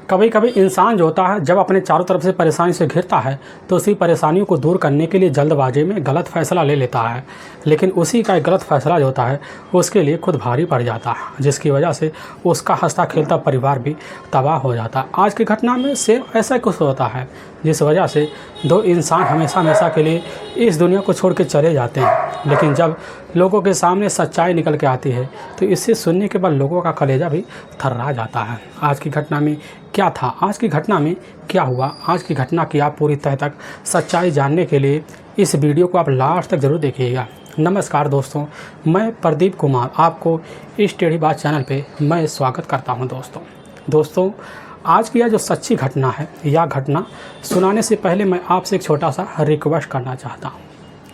कभी कभी इंसान जो होता है जब अपने चारों तरफ से परेशानी से घिरता है तो उसी परेशानियों को दूर करने के लिए जल्दबाजी में गलत फैसला ले लेता है, लेकिन उसी का एक गलत फैसला जो होता है उसके लिए खुद भारी पड़ जाता है, जिसकी वजह से उसका हंसता खेलता परिवार भी तबाह हो जाता है। आज की घटना में सेम ऐसा कुछ होता है, जिस वजह से दो इंसान हमेशा हमेशा के लिए इस दुनिया को छोड़ के चले जाते हैं, लेकिन जब लोगों के सामने सच्चाई निकल के आती है तो इसे सुनने के बाद लोगों का कलेजा भी थर्रा जाता है। आज की घटना में क्या था, आज की घटना में क्या हुआ, आज की घटना की आप पूरी तह तक सच्चाई जानने के लिए इस वीडियो को आप लास्ट तक ज़रूर देखिएगा। नमस्कार दोस्तों, मैं प्रदीप कुमार आपको इस टेढ़ी बात चैनल पे मैं स्वागत करता हूं। दोस्तों आज की यह जो सच्ची घटना है, यह घटना सुनाने से पहले मैं आपसे एक छोटा सा रिक्वेस्ट करना चाहता हूँ,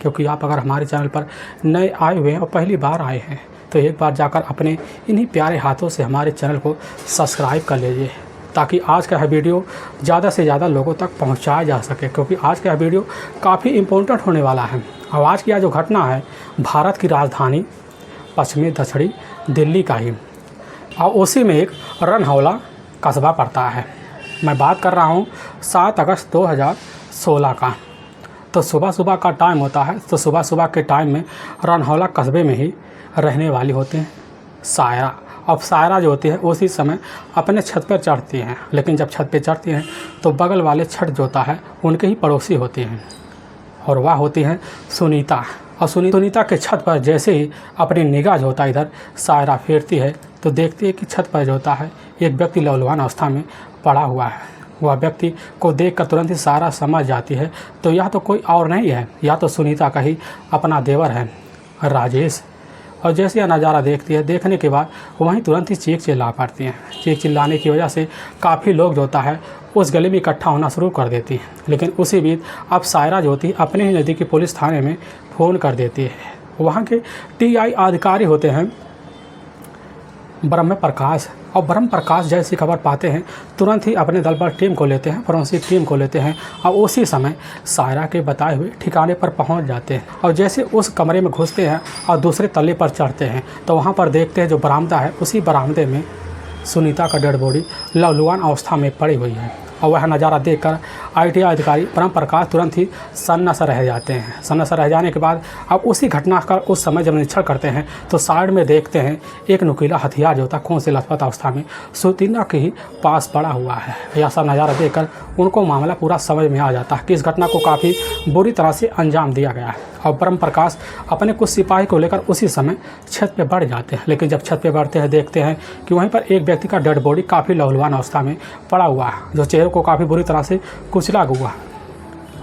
क्योंकि आप अगर हमारे चैनल पर नए आए हुए हैं और पहली बार आए हैं तो एक बार जाकर अपने इन्हीं प्यारे हाथों से हमारे चैनल को सब्सक्राइब कर लीजिए, ताकि आज का यह वीडियो ज़्यादा से ज़्यादा लोगों तक पहुंचाया जा सके, क्योंकि आज का यह वीडियो काफ़ी इम्पोर्टेंट होने वाला है। और आज की यह जो घटना है भारत की राजधानी पश्चिमी दक्षिणी दिल्ली का ही, और उसी में एक रनहौला कस्बा पड़ता है। मैं बात कर रहा हूँ 7 अगस्त 2016 का। तो सुबह सुबह का टाइम होता है, तो सुबह सुबह के टाइम में रनहौला कस्बे में ही रहने वाली होती हैं सायरा। अब सायरा जो होती है उसी समय अपने छत पर चढ़ती हैं, लेकिन जब छत पर चढ़ती हैं तो बगल वाले छत जो होता है उनके ही पड़ोसी होते हैं, और वह होती हैं सुनीता। और सुनीता के छत पर जैसे ही अपनी निगाह जो होता है इधर सायरा फेरती है तो देखती है कि छत पर जो होता है एक व्यक्ति लौलवान अवस्था में पड़ा हुआ है। वह व्यक्ति को देखकर तुरंत ही सायरा समझ जाती है तो यह तो कोई और नहीं है, यह तो सुनीता का ही अपना देवर है राजेश। और जैसे यह नज़ारा देखती है, देखने के बाद वहीं तुरंत ही चीख चिल्ला पड़ती हैं। चीख चिल्लाने की वजह से काफ़ी लोग जो होता है उस गली में इकट्ठा होना शुरू कर देती हैं, लेकिन उसी बीच अब सायरा जो होती है अपने ही नज़दीकी पुलिस थाने में फ़ोन कर देती है। वहाँ के टीआई अधिकारी होते हैं ब्रह्म प्रकाश, और ब्रह्म प्रकाश जैसी खबर पाते हैं तुरंत ही अपने दल पर टीम को लेते हैं, फोरेंसिक टीम को लेते हैं, और उसी समय सायरा के बताए हुए ठिकाने पर पहुंच जाते हैं। और जैसे उस कमरे में घुसते हैं और दूसरे तल्ले पर चढ़ते हैं तो वहां पर देखते हैं जो बरामदा है उसी बरामदे में सुनीता का डेड बॉडी लहूलुहान अवस्था में पड़ी हुई है। और वह नज़ारा देखकर आईटीआई अधिकारी ब्रह्म प्रकाश तुरंत ही सन्नासा रह जाते हैं। सन्नासा रह जाने के बाद अब उसी घटना का उस समय जब निरीक्षण करते हैं तो साइड में देखते हैं एक नुकीला हथियार जो होता है खून से लथपथ अवस्था में सुनीता के ही पास पड़ा हुआ है। ऐसा नज़ारा देखकर उनको मामला पूरा समझ में आ जाता है कि इस घटना को काफ़ी बुरी तरह से अंजाम दिया गया है। और ब्रह्म प्रकाश अपने कुछ सिपाही को लेकर उसी समय छत पर बढ़ जाते हैं, लेकिन जब छत पर बढ़ते हैं देखते हैं कि वहीं पर एक व्यक्ति का डेड बॉडी काफ़ी लहूलुहान अवस्था में पड़ा हुआ है, जो चेहरे को काफ़ी बुरी तरह से कुचला हुआ है।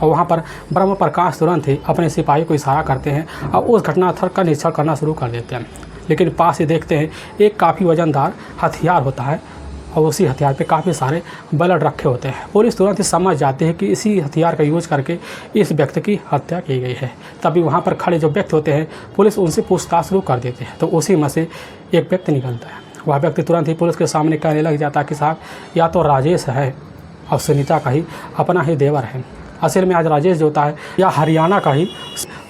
और वहाँ पर ब्रह्म प्रकाश तुरंत ही अपने सिपाही को इशारा करते हैं और उस घटनास्थल का निरीक्षण करना शुरू कर देते हैं, लेकिन पास ही देखते हैं एक काफ़ी वजनदार हथियार होता है और उसी हथियार पे काफ़ी सारे ब्लड रखे होते हैं। पुलिस तुरंत ही समझ जाती है कि इसी हथियार का यूज करके इस व्यक्ति की हत्या की गई है। तभी वहाँ पर खड़े जो व्यक्ति होते हैं पुलिस उनसे पूछताछ शुरू कर देती है, तो उसी में से एक व्यक्ति निकलता है। वह व्यक्ति तुरंत ही पुलिस के सामने कहने लग जाता है कि साहब या तो राजेश है और सुनीता का ही अपना ही देवर है। असल में आज राजेश जो होता है या हरियाणा का ही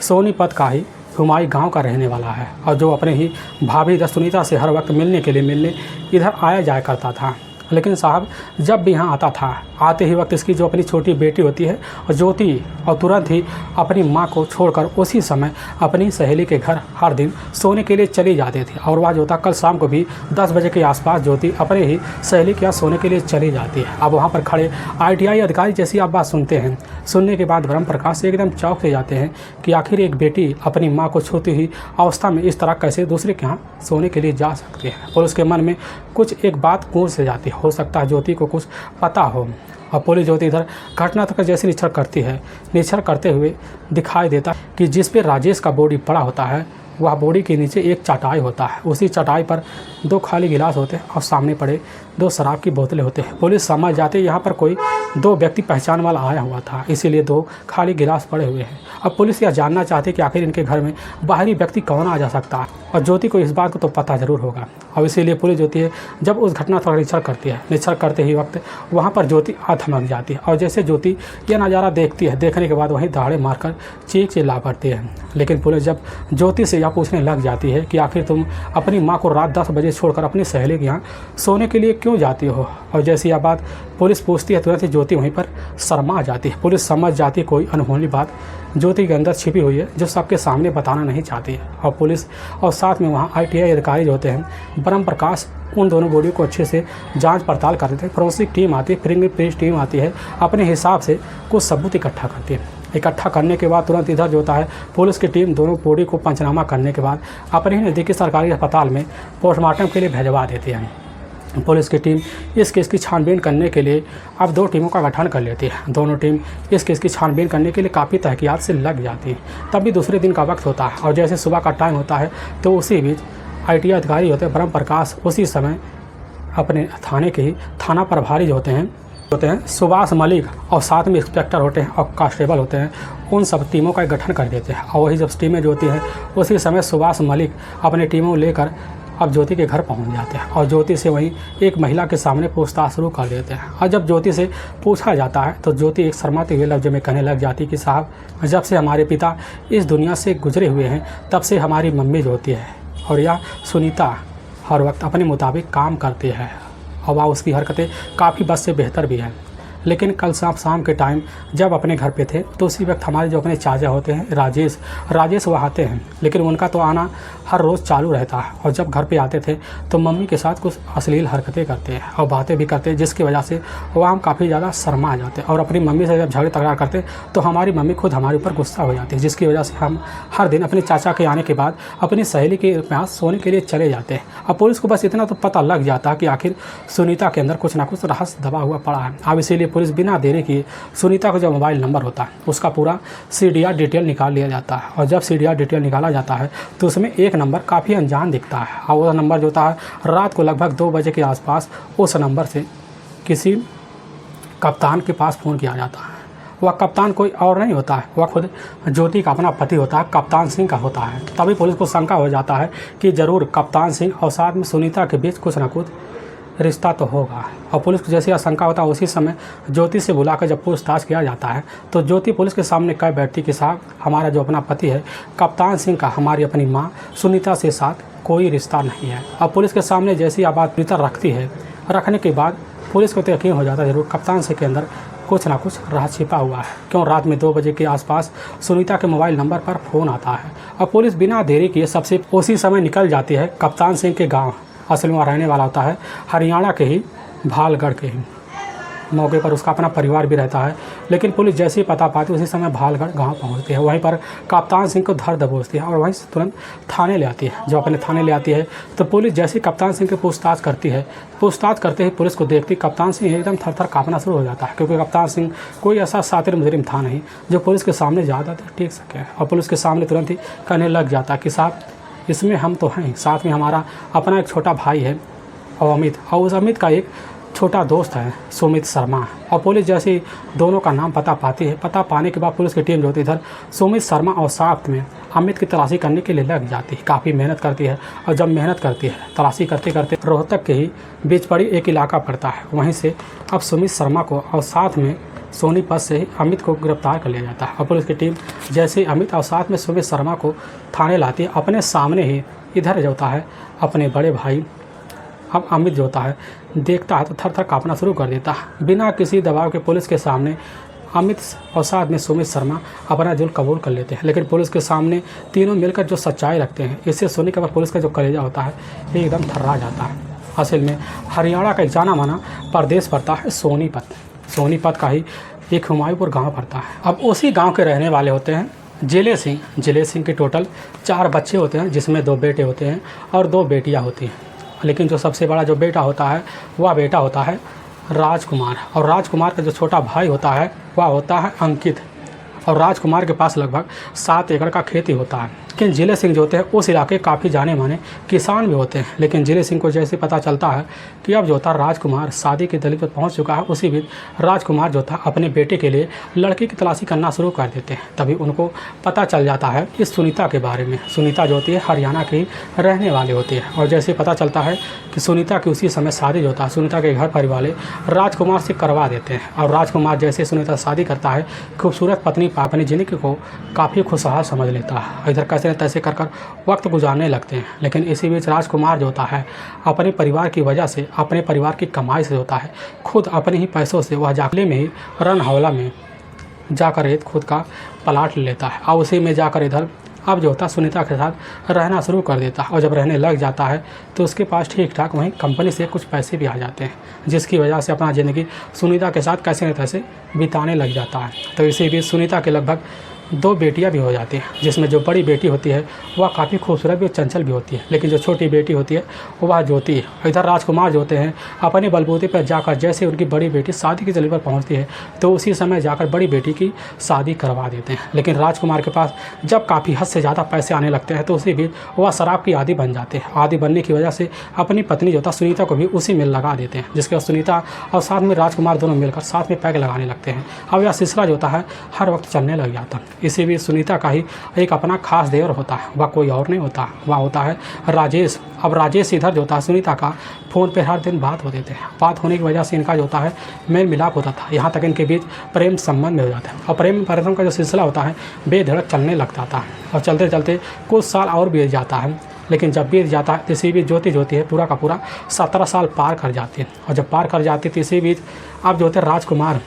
सोनीपत का ही हुमाई गांव का रहने वाला है, और जो अपने ही भाभी सुनीता से हर वक्त मिलने इधर आया जाया करता था। लेकिन साहब जब भी यहाँ आता था, आते ही वक्त इसकी जो अपनी छोटी बेटी होती है ज्योति, और तुरंत ही अपनी माँ को छोड़कर उसी समय अपनी सहेली के घर हर दिन सोने के लिए चली जाते थे। और वह जो था कल शाम को भी 10 बजे के आसपास ज्योति अपने ही सहेली के यहाँ सोने के लिए चली जाती है। अब वहाँ पर खड़े आईटीआई अधिकारी जैसी आप बात सुनते हैं, सुनने के बाद ब्रह्म प्रकाश से एकदम चौंक से जाते हैं कि आखिर एक बेटी अपनी माँ को छूती हुई अवस्था में इस तरह कैसे दूसरे के यहाँ सोने के लिए जा सकती है। पुलिस के मन में कुछ एक बात गूंज से जाती है, हो सकता है ज्योति को कुछ पता हो। और पुलिस ज्योति इधर घटना तक जैसे निरीक्षण करती है, निरीक्षण करते हुए दिखाई देता कि जिस पे राजेश का बॉडी पड़ा होता है वह बॉडी के नीचे एक चटाई होता है, उसी चटाई पर 2 खाली गिलास होते हैं और सामने पड़े 2 शराब की बोतलें होते हैं। पुलिस समझ जाते यहाँ पर कोई 2 व्यक्ति पहचान वाला आया हुआ था, इसीलिए 2 खाली गिलास पड़े हुए हैं। अब पुलिस यह जानना चाहती है कि आखिर इनके घर में बाहरी व्यक्ति कौन आ जा सकता है, और ज्योति को इस बात को तो पता ज़रूर होगा। और इसीलिए पुलिस ज्योति है जब उस घटना का निरीक्षण करती है, निरीक्षण करते ही वक्त वहाँ पर ज्योति थमक जाती है। और जैसे ज्योति यह नज़ारा देखती है, देखने के बाद वहीं दहाड़े मारकर चीख चिल्ला पड़ती है। लेकिन पुलिस जब ज्योति से यह पूछने लग जाती है कि आखिर तुम अपनी माँ को रात 10 बजे छोड़कर अपनी सहेली के यहाँ सोने के लिए क्यों जाती हो, और जैसी यह बात पुलिस पूछती है तुरंत ही ज्योति वहीं पर शर्मा जाती है। पुलिस समझ जाती है कोई अनहोनी बात ज्योति के अंदर छिपी हुई है जो सबके सामने बताना नहीं चाहती है। और पुलिस और साथ में वहाँ ITI अधिकारी जो होते हैं ब्रह्म प्रकाश उन दोनों बॉडी को अच्छे से जांच पड़ताल कर देते हैं। फोरेंसिक टीम आती है, फिंगरप्रिंट टीम आती है, अपने हिसाब से कुछ सबूत इकट्ठा करती है। इकट्ठा करने के बाद तुरंत इधर जो होता है पुलिस की टीम दोनों बॉडी को पंचनामा करने के बाद अपने ही नज़दीकी सरकारी अस्पताल में पोस्टमार्टम के लिए भिजवा देती है। पुलिस की टीम इस केस की छानबीन करने के लिए अब 2 टीमों का गठन कर लेती है। दोनों टीम इस केस की छानबीन करने के लिए काफ़ी तहकीकात से लग जाती है। तभी दूसरे दिन का वक्त होता है और जैसे सुबह का टाइम होता है तो उसी बीच ITI अधिकारी होते हैं ब्रह्म प्रकाश उसी समय अपने थाने के ही थाना प्रभारी जो होते हैं सुभाष मलिक और साथ में इंस्पेक्टर होते हैं और कांस्टेबल होते हैं, उन सब टीमों का गठन कर देते हैं। और वही जब टीमें जो होती हैं उसी समय सुभाष मलिक अपनी टीमों लेकर अब ज्योति के घर पहुंच जाते हैं और ज्योति से वहीं एक महिला के सामने पूछताछ शुरू कर देते हैं। और जब ज्योति से पूछा जाता है तो ज्योति एक शर्माते हुए लफ्ज़ में कहने लग जाती कि साहब, जब से हमारे पिता इस दुनिया से गुजरे हुए हैं तब से हमारी मम्मी जो होती है और यह सुनीता हर वक्त अपने मुताबिक काम करती है और वह उसकी हरकतें काफ़ी बद से बेहतर भी हैं। लेकिन कल शाम के टाइम जब अपने घर पे थे तो उसी वक्त हमारे जो अपने चाचा होते हैं राजेश वह आते हैं, लेकिन उनका तो आना हर रोज़ चालू रहता है। और जब घर पे आते थे तो मम्मी के साथ कुछ अश्लील हरकतें करते हैं और बातें भी करते हैं, जिसकी वजह से वह हम काफ़ी ज़्यादा शर्मा जाते हैं। और अपनी मम्मी से जब झगड़े तकरार करते तो हमारी मम्मी खुद हमारे ऊपर गुस्सा हो जाती है, जिसकी वजह से हम हर दिन अपने चाचा के आने के बाद अपनी सहेली के पास सोने के लिए चले जाते हैं। अब पुलिस को बस इतना तो पता लग जाता है कि आखिर सुनीता के अंदर कुछ ना कुछ रहस्य दबा हुआ पड़ा है। अब इसीलिए पुलिस बिना देरी किए सुनीता का जो मोबाइल नंबर होता है उसका पूरा CDR डिटेल निकाल लिया जाता है। और जब CDR डिटेल निकाला जाता है तो उसमें एक नंबर काफ़ी अनजान दिखता है और वो नंबर जो होता है रात को लगभग 2 बजे के आसपास उस नंबर से किसी कप्तान के पास फ़ोन किया जाता है। वह कप्तान कोई और नहीं होता है, वह खुद ज्योति का अपना पति होता है, कप्तान सिंह का होता है। तभी पुलिस को शंका हो जाता है कि ज़रूर कप्तान सिंह और साथ में सुनीता के बीच कुछ ना कुछ रिश्ता तो होगा। और पुलिस को जैसे आशंका होता है उसी समय ज्योति से बुलाकर जब पूछताछ किया जाता है तो ज्योति पुलिस के सामने कह बैठती कि साहब, हमारा जो अपना पति है कप्तान सिंह का हमारी अपनी माँ सुनीता से साथ कोई रिश्ता नहीं है। अब पुलिस के सामने जैसी आप बात सुनीता रखती है, रखने के बाद पुलिस को तो यकीन हो जाता है जरूर कप्तान सिंह के अंदर कुछ ना कुछ राज छिपा हुआ है। क्यों रात में 2 बजे के आसपास सुनीता के मोबाइल नंबर पर फ़ोन आता है और पुलिस बिना देरी किए सबसे उसी समय निकल जाती है कप्तान सिंह के गाँव। असल में वहाँ रहने वाला होता है हरियाणा के ही भालगढ़ के ही। मौके पर उसका अपना परिवार भी रहता है, लेकिन पुलिस जैसे ही पता पाती उसी समय भालगढ़ गांव पहुंचती है। वहीं पर कप्तान सिंह को धर दबोचती है और वहीं से तुरंत थाने ले आती है। जब अपने थाने ले आती है तो पुलिस जैसे ही कप्तान सिंह की पूछताछ करती है, पूछताछ करते ही पुलिस को देखती कप्तान सिंह एकदम थर-थर काँपना शुरू हो जाता है, क्योंकि कप्तान सिंह कोई ऐसा सातिर मुजरिम था नहीं जो पुलिस के सामने ज़्यादा टिक सके। और पुलिस के सामने तुरंत ही कहने लग जाता कि साहब, इसमें हम तो हैं, साथ में हमारा अपना एक छोटा भाई है और अमित, और उस अमित का एक छोटा दोस्त है सुमित शर्मा। और पुलिस जैसे ही दोनों का नाम पता पाती है, पता पाने के बाद पुलिस की टीम जो होती है इधर सुमित शर्मा और साथ में अमित की तलाशी करने के लिए लग जाती है। काफ़ी मेहनत करती है और जब मेहनत करती है तलाशी करते करते रोहतक के ही बीच पड़ी एक इलाका पड़ता है। वहीं से अब सुमित शर्मा को और साथ में सोनीपत से ही अमित को गिरफ्तार कर लिया जाता है। और पुलिस की टीम जैसे ही अमित और साथ में सुमित शर्मा को थाने लाती है, अपने सामने ही इधर जो होता है अपने बड़े भाई अब अमित जो होता है देखता है तो थर थर काँपना शुरू कर देता है। बिना किसी दबाव के पुलिस के सामने अमित और साथ में सुमित शर्मा अपना जुर्म कबूल कर लेते हैं। लेकिन पुलिस के सामने तीनों मिलकर जो सच्चाई रखते हैं, इससे सुनने के बाद पुलिस का जो कलेजा होता है ये एकदम थर्रा जाता है। असल में हरियाणा का एक जाना माना प्रदेश पड़ता है सोनीपत। सोनीपत का ही एक हुमायूंपुर गांव पड़ता है। अब उसी गांव के रहने वाले होते हैं जिले सिंह के टोटल 4 बच्चे होते हैं, जिसमें 2 बेटे होते हैं और 2 बेटियां होती हैं। लेकिन जो सबसे बड़ा जो बेटा होता है वह बेटा होता है राजकुमार, और राजकुमार का जो छोटा भाई होता है वह होता है अंकित। और राजकुमार के पास लगभग 7 एकड़ का खेती होता है। लेकिन जिले सिंह जो होते हैं उस इलाके काफ़ी जाने माने किसान भी होते हैं। लेकिन जिले सिंह को जैसे पता चलता है कि अब जो होता राजकुमार शादी के दलील पर पहुंच चुका है, उसी बीच राजकुमार जो था अपने बेटे के लिए लड़की की तलाशी करना शुरू कर देते हैं। तभी उनको पता चल जाता है इस सुनीता के बारे में। सुनीता जो होती है हरियाणा की रहने वाली होती है। और जैसे पता चलता है कि सुनीता की उसी समय शादी जो होता है सुनीता के घर परिवार वाले राजकुमार से करवा देते हैं। और राजकुमार जैसे सुनीता शादी करता है, खूबसूरत पत्नी अपनी जिंदगी को काफ़ी खुशहाल समझ लेता है। इधर कैसे कैसे न तैसे कर वक्त गुजारने लगते हैं। लेकिन इसी बीच राजकुमार जो होता है अपने परिवार की वजह से, अपने परिवार की कमाई से होता है, खुद अपने ही पैसों से वह जाकले में ही रन हौला में जाकर एक खुद का प्लाट ले लेता है और उसी में जाकर इधर अब जो होता है सुनीता के साथ रहना शुरू कर देता है। और जब रहने लग जाता है तो उसके पास ठीक ठाक वहीं कंपनी से कुछ पैसे भी आ जाते हैं, जिसकी वजह से अपना ज़िंदगी सुनीता के साथ कैसे न कैसे बिताने लग जाता है। तो इसी बीच सुनीता के लगभग 2 बेटियां भी हो जाती हैं, जिसमें जो बड़ी बेटी होती है वह काफ़ी खूबसूरत भी और चंचल भी होती है, लेकिन जो छोटी बेटी होती है वह ज्योति है। इधर राजकुमार जो होते हैं अपने बलबूते पर जाकर जैसे उनकी बड़ी बेटी शादी की जगह पर पहुंचती है तो उसी समय जाकर बड़ी बेटी की शादी करवा देते हैं। लेकिन राजकुमार के पास जब काफ़ी हद से ज़्यादा पैसे आने लगते हैं तो उसी बीच वह शराब की आदी बन जाते हैं। आदी बनने की वजह से अपनी पत्नी जो था सुनीता को भी उसी में लगा देते हैं, जिसके बाद सुनीता और साथ में राजकुमार दोनों मिलकर साथ में पैक लगाने लगते हैं। अब यह सिलसिला जो होता है हर वक्त चलने लग जाता है। इसी बीच सुनीता का ही एक अपना खास देवर होता है, वह कोई और नहीं होता, वह होता है राजेश। अब राजेश इधर जो होता है सुनीता का फ़ोन पे हर दिन बात होते थे। बात होने की वजह से इनका जो होता है मेल मिलाप होता था, यहाँ तक इनके बीच प्रेम संबंध में हो जाता है। और प्रेम प्रेम का जो सिलसिला होता है बेधड़क चलने लग जाता है और चलते चलते कुछ साल और बीत जाता है। लेकिन जब बीत जाता है इसी बीच ज्योति है पूरा का पूरा 17 साल पार कर जाती है। और जब पार कर जाती है तो इसी बीच अब जो होते हैं राजकुमार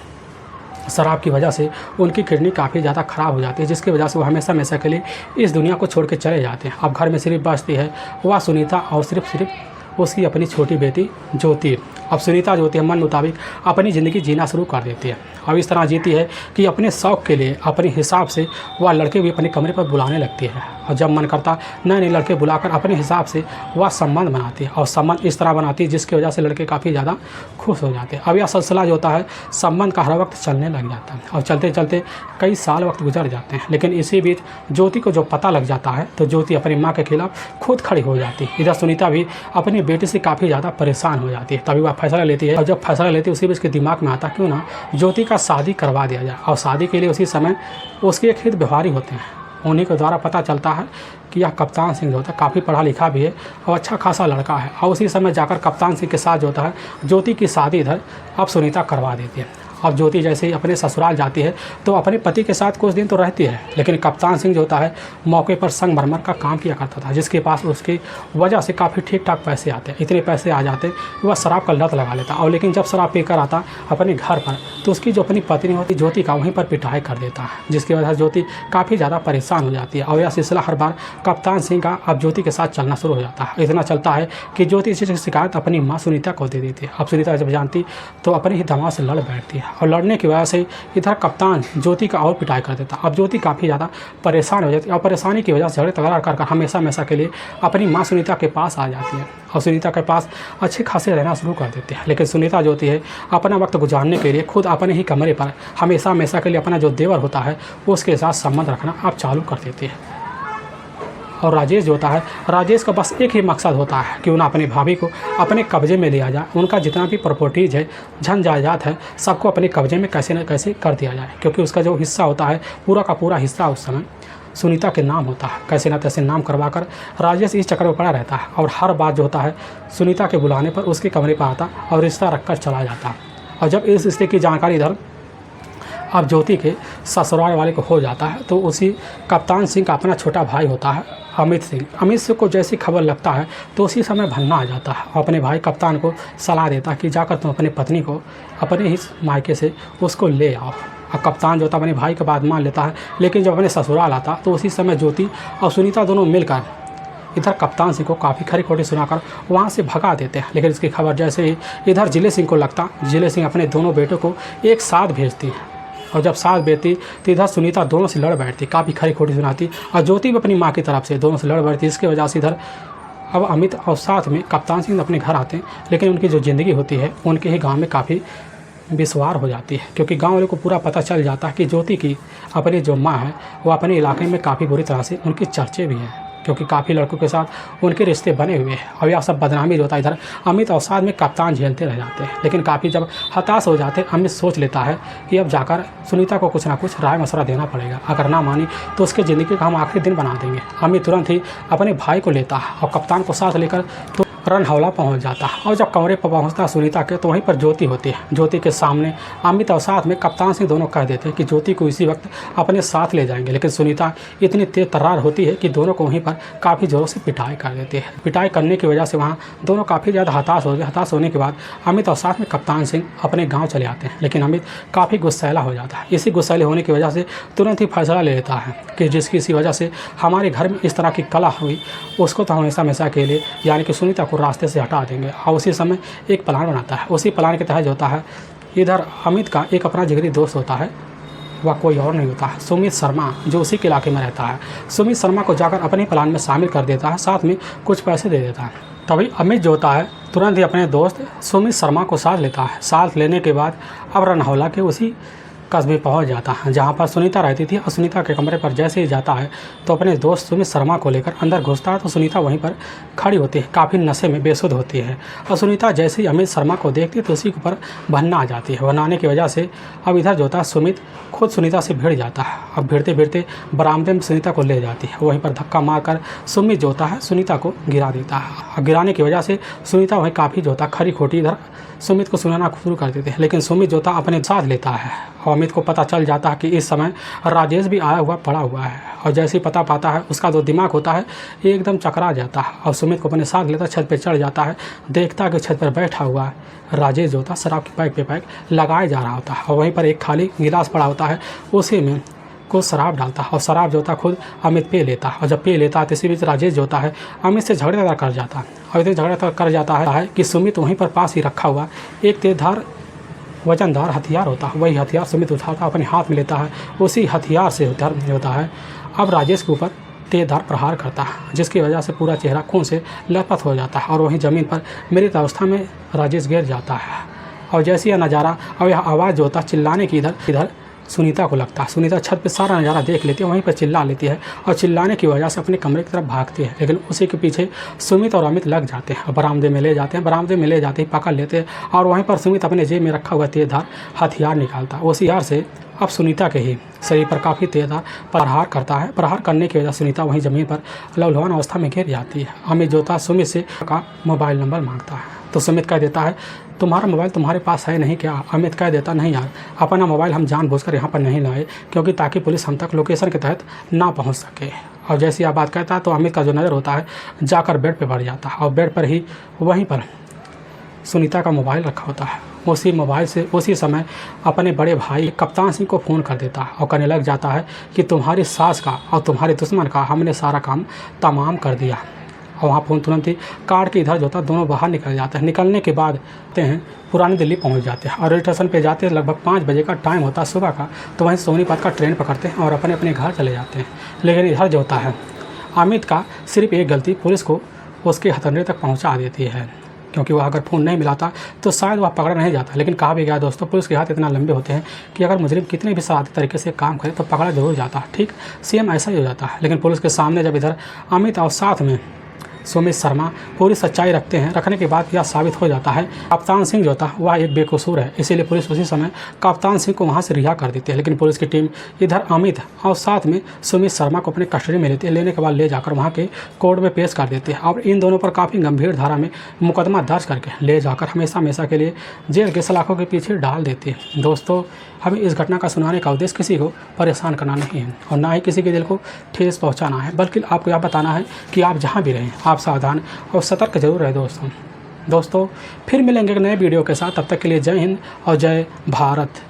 शराब की वजह से उनकी किडनी काफ़ी ज़्यादा ख़राब हो जाती है, जिसकी वजह से वो हमेशा हमेशा के लिए इस दुनिया को छोड़ के चले जाते हैं। अब घर में सिर्फ बचती है वह सुनीता और सिर्फ उसकी अपनी छोटी बेटी ज्योति। अब सुनीता जो होती है मन मुताबिक अपनी ज़िंदगी जीना शुरू कर देती है। अब इस तरह जीती है कि अपने शौक़ के लिए अपने हिसाब से वह लड़के भी अपने कमरे पर बुलाने लगती है और जब मन करता नए नए लड़के बुलाकर अपने हिसाब से वह संबंध बनाती है और संबंध इस तरह बनाती है जिसकी वजह से लड़के काफ़ी ज़्यादा खुश हो जाते हैं। अब यह सिलसिला जो होता है संबंध का हर वक्त चलने लग जाता है और चलते चलते कई साल वक्त गुजर जाते हैं। लेकिन इसी बीच ज्योति को जो पता लग जाता है तो ज्योति अपनी माँ के खिलाफ खुद खड़ी हो जाती है। इधर सुनीता भी अपनी बेटी से काफ़ी ज़्यादा परेशान हो जाती है। तभी वह फैसला लेती है और जब फैसला लेती है उसी बीच के दिमाग में आता क्यों ना ज्योति का शादी करवा दिया जाए। और शादी के लिए उसी समय उसके एक हित व्यवहारी होते हैं, उन्हीं के द्वारा पता चलता है कि यह कप्तान सिंह जो होता है काफ़ी पढ़ा लिखा भी है और अच्छा खासा लड़का है। और उसी समय जाकर कप्तान सिंह के साथ जो होता है ज्योति की शादी इधर अब सुनीता करवा देती है। अब ज्योति जैसे ही अपने ससुराल जाती है तो अपने पति के साथ कुछ दिन तो रहती है, लेकिन कप्तान सिंह जो होता है मौके पर संगमरमर का काम किया करता था, जिसके पास उसकी वजह से काफ़ी ठीक ठाक पैसे आते। इतने पैसे आ जाते कि वह शराब का लत लगा लेता और लेकिन जब शराब पीकर आता अपने घर पर तो उसकी जो अपनी पत्नी होती ज्योति का वहीं पर पिटाई कर देता है, जिसकी वजह से ज्योति काफ़ी ज़्यादा परेशान हो जाती है। और यह सिलसिला हर बार कप्तान सिंह का अब ज्योति के साथ चलना शुरू हो जाता है। इतना चलता है कि ज्योति इसी की शिकायत अपनी माँ सुनीता को दे देती है। अब सुनीता जब जानती तो अपने ही दमाद से लड़ बैठती है और लड़ने की वजह से इधर कप्तान ज्योति का और पिटाई कर देता। अब ज्योति काफ़ी ज़्यादा परेशान हो जाती है और परेशानी की वजह से झगड़े तगड़ा कर हमेशा हमेशा के लिए अपनी माँ सुनीता के पास आ जाती है और सुनीता के पास अच्छे खासे रहना शुरू कर देते हैं। लेकिन सुनीता जो होती है अपना वक्त गुजारने के लिए खुद अपने ही कमरे पर हमेशा हमेशा के लिए अपना जो देवर होता है उसके साथ संबंध रखना आप चालू कर देती है। और राजेश जो होता है राजेश का बस एक ही मकसद होता है कि उन्हें अपनी भाभी को अपने कब्जे में लिया जाए, उनका जितना भी प्रॉपर्टीज़ है झन जायदाद है सबको अपने कब्जे में कैसे न कैसे कर दिया जाए, क्योंकि उसका जो हिस्सा होता है पूरा का पूरा हिस्सा उस समय सुनीता के नाम होता है। कैसे न तैसे नाम करवा कर राजेश इस चक्कर में पड़ा रहता है और हर बात जो होता है सुनीता के बुलाने पर उसके कमरे पर आता और रिश्ता रख कर चला जाता। और जब इस रिश्ते की जानकारी इधर अब ज्योति के ससुराल वाले को हो जाता है तो उसी कप्तान सिंह का अपना छोटा भाई होता है अमित सिंह। अमित सिंह को जैसी खबर लगता है तो उसी समय भन्ना आ जाता है और अपने भाई कप्तान को सलाह देता है कि जाकर तुम अपनी पत्नी को अपने ही मायके से उसको ले आओ। और कप्तान जो होता है अपने भाई की बात मान लेता है, लेकिन जब अपने ससुराल आता तो उसी समय ज्योति और सुनीता दोनों मिलकर इधर कप्तान सिंह को काफ़ी खरी खोटी सुनाकर वहाँ से भगा देते हैं। लेकिन इसकी खबर जैसे ही इधर जिले सिंह को लगता, जिले सिंह अपने दोनों बेटों को एक साथ भेजती है और जब साथ भेजती तो इधर सुनीता दोनों से लड़ बैठती, काफ़ी खरी खोटी सुनाती और ज्योति भी अपनी माँ की तरफ से दोनों से लड़ बैठती। इसकी वजह से इधर अब अमित और साथ में कप्तान सिंह अपने घर आते हैं, लेकिन उनकी जो ज़िंदगी होती है उनके ही गाँव में काफ़ी विश्वार हो जाती है, क्योंकि गांव वालों को पूरा पता चल जाता है कि ज्योति की अपनी जो माँ है वो अपने इलाके में काफ़ी बुरी तरह से उनकी चर्चे भी हैं, क्योंकि काफ़ी लड़कों के साथ उनके रिश्ते बने हुए हैं। और यह सब बदनामी जो होता है इधर अमित और साथ में कप्तान झेलते रह जाते हैं। लेकिन काफ़ी जब हताश हो जाते हैं अमित सोच लेता है कि अब जाकर सुनीता को कुछ ना कुछ राय मशवरा देना पड़ेगा, अगर ना मानी तो उसके ज़िंदगी का हम आखिरी दिन बना देंगे। अमित तुरंत ही अपने भाई को लेता है और कप्तान को साथ लेकर तो रनहौला पहुंच जाता है। और जब कमरे पर पहुंचता है सुनीता के, तो वहीं पर ज्योति होती है। ज्योति के सामने अमित और साथ में कप्तान सिंह दोनों कह देते हैं कि ज्योति को इसी वक्त अपने साथ ले जाएंगे, लेकिन सुनीता इतनी तेज तर्रार होती है कि दोनों को वहीं पर काफ़ी ज़ोरों से पिटाई कर देती है। पिटाई करने की वजह से वहाँ दोनों काफ़ी ज़्यादा हताश हो गए। हताश होने के बाद अमित और साथ में कप्तान सिंह अपने गाँव चले आते हैं, लेकिन अमित काफ़ी गुस्सैला हो जाता है। इसी गुस्सैले होने की वजह से तुरंत ही फैसला ले लेता है कि जिसकी वजह से हमारे घर में इस तरह की कला हुई, उसको तो हमेशा हमेशा के लिए यानी कि सुनीता को रास्ते से हटा देंगे। और उसी समय एक प्लान बनाता है। उसी प्लान के तहत जो होता है, इधर अमित का एक अपना जिगरी दोस्त होता है, वह कोई और नहीं होता है सुमित शर्मा, जो उसी के इलाके में रहता है। सुमित शर्मा को जाकर अपने प्लान में शामिल कर देता है, साथ में कुछ पैसे दे देता है। तभी अमित जो होता है तुरंत ही अपने दोस्त सुमित शर्मा को साथ लेता है। साथ लेने के बाद अब रनहौला के उसी कस्बे पहुंच जाता है जहां पर सुनीता रहती थी। और सुनीता के कमरे पर जैसे ही जाता है तो अपने दोस्त सुमित शर्मा को लेकर अंदर घुसता है, तो सुनीता वहीं पर खड़ी होती है, काफ़ी नशे में बेसुध होती है। और सुनीता जैसे ही अमित शर्मा को देखती है तो उसी के ऊपर भनना आ जाती है। भनना आने की वजह से अब इधर जो होता है सुमित खुद सुनीता से भिड़ जाता है। अब भिड़ते भिड़ते बरामदे में सुनीता को ले जाती है। वहीं पर धक्का मारकर सुमित जो होता है सुनीता को गिरा देता है। और गिराने की वजह से सुनीता वहीं काफ़ी जो होता है खरी खोटी इधर सुमित को सुनाना शुरू कर देते हैं, लेकिन सुमित जो था अपने साथ लेता है। और अमित को पता चल जाता है कि इस समय राजेश भी आया हुआ पड़ा हुआ है। और जैसे ही पता पाता है, उसका जो दिमाग होता है एकदम चकरा जाता है और सुमित को अपने साथ लेता छत पर चढ़ जाता है। देखता है कि छत पर बैठा हुआ है राजेश जो होता है शराब की पैक पे पैक लगाया जा रहा होता है। और वहीं पर एक खाली गिलास पड़ा होता है, उसी में को शराब डालता है और शराब जो होता है खुद अमित पी लेता है। और जब पी लेता है तो इसी बीच राजेश जो होता है अमित से झगड़ा कर जाता है। और इतने झगड़ा कर जाता है कि सुमित वहीं पर पास ही रखा हुआ एक तेजधार वजनदार हथियार होता है, वही हथियार सुमित उठाता अपने हाथ में लेता है। उसी हथियार से होता है अब राजेश के ऊपर तेजधार प्रहार करता है, जिसकी वजह से पूरा चेहरा खून से लथपथ हो जाता है। और वहीं ज़मीन पर मृत अवस्था में राजेश गिर जाता है। और जैसे यह नज़ारा और यह आवाज़ जो होता है चिल्लाने की इधर सुनीता को लगता है। सुनीता छत पे सारा नज़ारा देख लेती है, वहीं पर चिल्ला लेती है और चिल्लाने की वजह से अपने कमरे की तरफ भागती है। लेकिन उसी के पीछे सुमित और अमित लग जाते हैं, बरामदे में ले जाते हैं। बरामदे में ले जाते ही पकड़ लेते हैं और वहीं पर सुमित अपने जेब में रखा हुआ तेजधार हथियार निकालता है। उस हथियार से अब सुनीता के ही शरीर पर काफ़ी तेजधार प्रहार करता है। प्रहार करने की वजह से सुनीता वहीं ज़मीन पर लहूलुहान अवस्था में गिर जाती है। अमित जो था सुमित से का मोबाइल नंबर मांगता है, तो सुमित कह देता है तुम्हारा मोबाइल तुम्हारे पास है नहीं क्या? अमित कह देता नहीं यार, अपना मोबाइल हम जानबूझकर यहाँ पर नहीं लाए क्योंकि ताकि पुलिस हम तक लोकेशन के तहत ना पहुँच सके। और जैसे यह बात कहता है तो अमित का जो नज़र होता है जाकर बेड पर बढ़ जाता है और बेड पर ही वहीं पर सुनीता का मोबाइल रखा होता है। उसी मोबाइल से उसी समय अपने बड़े भाई कप्तान सिंह को फ़ोन कर देता है और कहने लग जाता है कि तुम्हारी सास का और तुम्हारे दुश्मन का हमने सारा काम तमाम कर दिया। और वहाँ फ़ोन तुरंत ही काट के इधर जो था दोनों बाहर निकल जाते हैं। निकलने के बाद पुरानी दिल्ली पहुँच जाते हैं और रेल स्टेशन पे जाते हैं। लगभग 5 बजे का टाइम होता है सुबह का, तो वहीं सोनीपत का ट्रेन पकड़ते हैं और अपने अपने घर चले जाते हैं। लेकिन इधर जो होता है अमित का सिर्फ एक गलती पुलिस को उसके हथकंडे तक पहुँचा देती है, क्योंकि वह अगर फ़ोन नहीं मिलाता तो शायद वह पकड़ा नहीं जाता। लेकिन कहा भी गया दोस्तों, पुलिस के हाथ इतना लंबे होते हैं कि अगर मुजरिम कितने भी शरारती तरीके से काम करे तो पकड़ा जरूर जाता है। ठीक सेम ऐसा ही हो जाता है। लेकिन पुलिस के सामने जब इधर अमित और साथ में सुमित शर्मा पूरी सच्चाई रखने के बाद यह साबित हो जाता है कप्तान सिंह जो था वह एक बेकसूर है, इसीलिए पुलिस उसी समय कप्तान सिंह को वहां से रिहा कर देती है। लेकिन पुलिस की टीम इधर अमित और साथ में सुमित शर्मा को अपने कस्टडी में लेती है। लेने के बाद ले जाकर वहां के कोर्ट में पेश कर देते हैं और इन दोनों पर काफ़ी गंभीर धारा में मुकदमा दर्ज करके ले जाकर हमेशा हमेशा के लिए जेल के सलाखों के पीछे डाल देती है। दोस्तों, हमें इस घटना का सुनाने का उद्देश्य किसी को परेशान करना नहीं है और ना ही किसी के दिल को ठेस पहुंचाना है, बल्कि आपको यह बताना है कि आप जहां भी रहें आप सावधान और सतर्क जरूर रहे। दोस्तों फिर मिलेंगे एक नए वीडियो के साथ, तब तक के लिए जय हिंद और जय भारत।